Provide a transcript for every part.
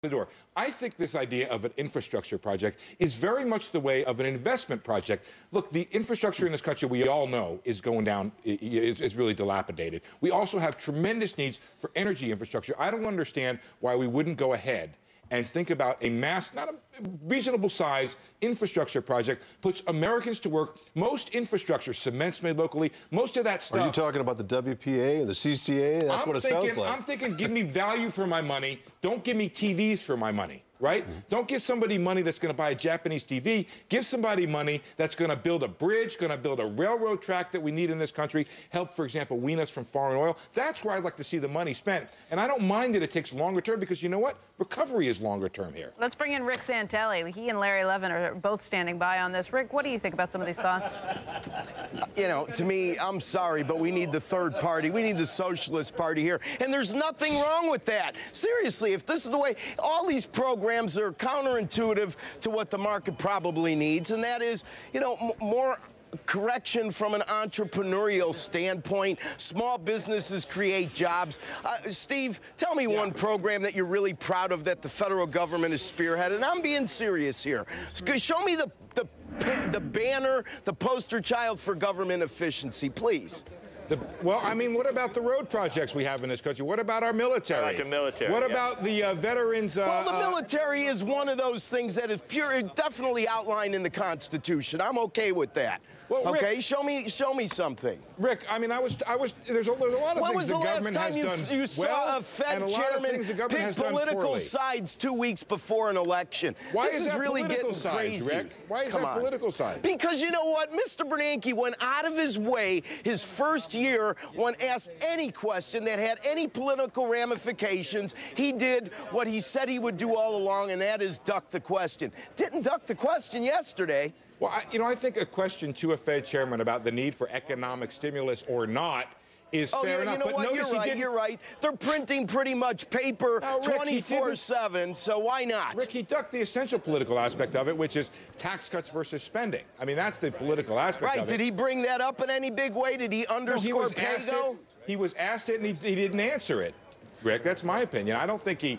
the door. I think this idea of an infrastructure project is very much the way of an investment project. Look, the infrastructure in this country, we all know, is going down, is really dilapidated. We also have tremendous needs for energy infrastructure. I don't understand why we wouldn't go ahead and think about a not a reasonable size infrastructure project, puts Americans to work. Most infrastructure, cement's made locally, most of that stuff. Are you talking about the WPA or the CCA? That's what it sounds like. I'm thinking, give me value for my money. Don't give me TVs for my money, right? Don't give somebody money that's going to buy a Japanese TV. Give somebody money that's going to build a bridge, going to build a railroad track that we need in this country, help, for example, wean us from foreign oil. That's where I'd like to see the money spent. And I don't mind that it takes longer term, because you know what? Recovery is longer term here. Let's bring in Rick Santelli. He and Larry Levin are both standing by on this. Rick, what do you think about some of these thoughts? You know, to me, I'm sorry, but we need the third party. We need the Socialist Party here. And there's nothing wrong with that. Seriously, if this is the way, all these programs are counterintuitive to what the market probably needs, and that is, you know, more correction from an entrepreneurial standpoint. Small businesses create jobs. Steve, tell me one program that you're really proud of that the federal government has spearheaded. I'm being serious here. Show me the banner, the poster child for government efficiency, please. Well, I mean, what about the road projects we have in this country? What about our military? I like the military. What about the veterans? Well, the military is one of those things that is definitely outlined in the Constitution. I'm okay with that. Well, okay, Rick, show me something. Rick, I mean, there's a lot of things the government has done well. When was the last time you saw a Fed chairman pick political sides 2 weeks before an election? Why this is that really political getting sides, crazy. Rick? Why is that political side? Because you know what? Mr. Bernanke went out of his way his first year when asked any question that had any political ramifications. He did what he said he would do all along, and that is duck the question. Didn't duck the question yesterday. Well, I think a question to a Fed chairman about the need for economic stimulus or not is fair enough. You know what? You're right. They're printing pretty much paper 24/7, so why not? Rick, he ducked the essential political aspect of it, which is tax cuts versus spending. I mean, that's the political aspect of it. Did he bring that up in any big way? Did he underscore pay-go? He was asked it, and he didn't answer it, Rick. That's my opinion. I don't think he...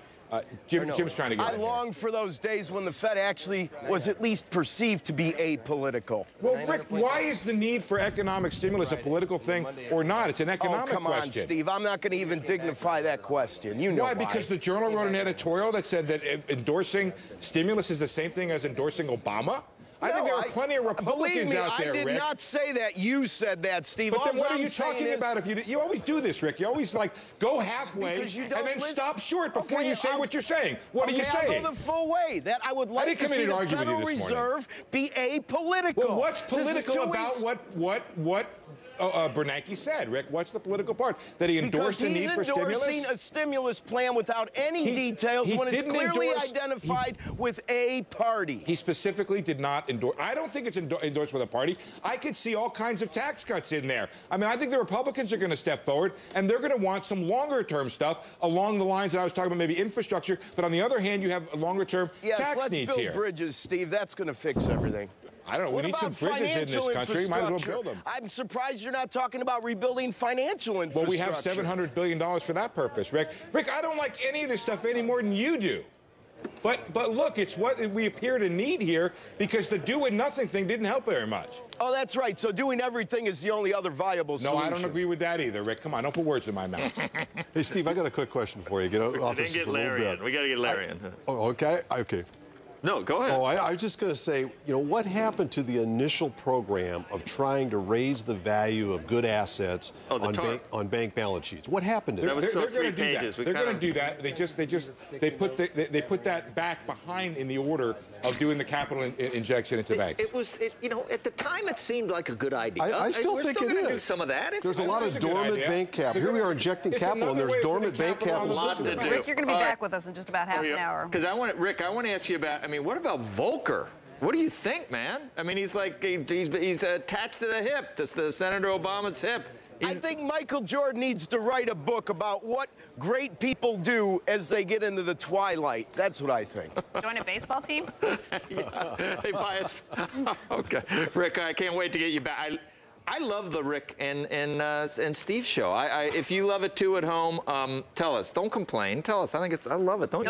Jim's trying to get I long for those days when the Fed actually was at least perceived to be apolitical. Well, Rick, why is the need for economic stimulus a political thing or not? It's an economic question. Oh, come on, Steve. I'm not going to even dignify that question. You know why? Because the Journal wrote an editorial that said that endorsing stimulus is the same thing as endorsing Obama? I think there are plenty of Republicans out there, Rick. I did not say that. You said that, Steve. But then what are you talking about if you always do this, Rick? You always, like, go halfway and then stop short before you say what you're saying. What are you saying? I'll go the full way. That I would like to see the Federal Reserve be apolitical. Well, what's political about what Bernanke said, Rick? What's the political part? That he endorsed the need for stimulus? Because he's endorsing a stimulus plan without any details when it's clearly identified with a party. He specifically did not endorse. I don't think it's endorsed with a party. I could see all kinds of tax cuts in there. I mean, I think the Republicans are going to step forward, and they're going to want some longer-term stuff along the lines that I was talking about, maybe infrastructure. But on the other hand, you have longer-term tax needs here. Let's build bridges, Steve. That's going to fix everything. I don't know. We need some bridges in this country. Might as well build them. I'm surprised you're not talking about rebuilding financial infrastructure. Well, we have $700 billion for that purpose, Rick. Rick, I don't like any of this stuff any more than you do. But look, it's what we appear to need here, because the doing nothing thing didn't help very much. Oh, that's right. So doing everything is the only other viable solution. No, I don't agree with that either, Rick. Come on, don't put words in my mouth. Hey, Steve, I got a quick question for you. Then get Larry in. We got to get Larry in. Oh, okay. Okay. No, go ahead. Oh, I was just going to say, you know, what happened to the initial program of trying to raise the value of good assets on bank balance sheets? What happened to that? They're going to do that. They're going to do that. They put that back behind in the order of doing the capital injection into banks. You know, at the time it seemed like a good idea. I still think it is. We're still going to do some of that. There's a lot of dormant bank capital. Here we are injecting capital, and there's dormant bank capital. Rick, you're going to be back with us in just about half an hour. Because Rick, I want to ask you about. I mean, what about Volcker? What do you think, man? I mean, he's like he's attached to the hip, to Senator Obama's hip. I think Michael Jordan needs to write a book about what great people do as they get into the twilight. That's what I think. Join a baseball team? They buy us. Okay, Rick, I can't wait to get you back. I love the Rick and Steve show. If you love it too at home, tell us. Don't complain. Tell us. I love it. Don't you?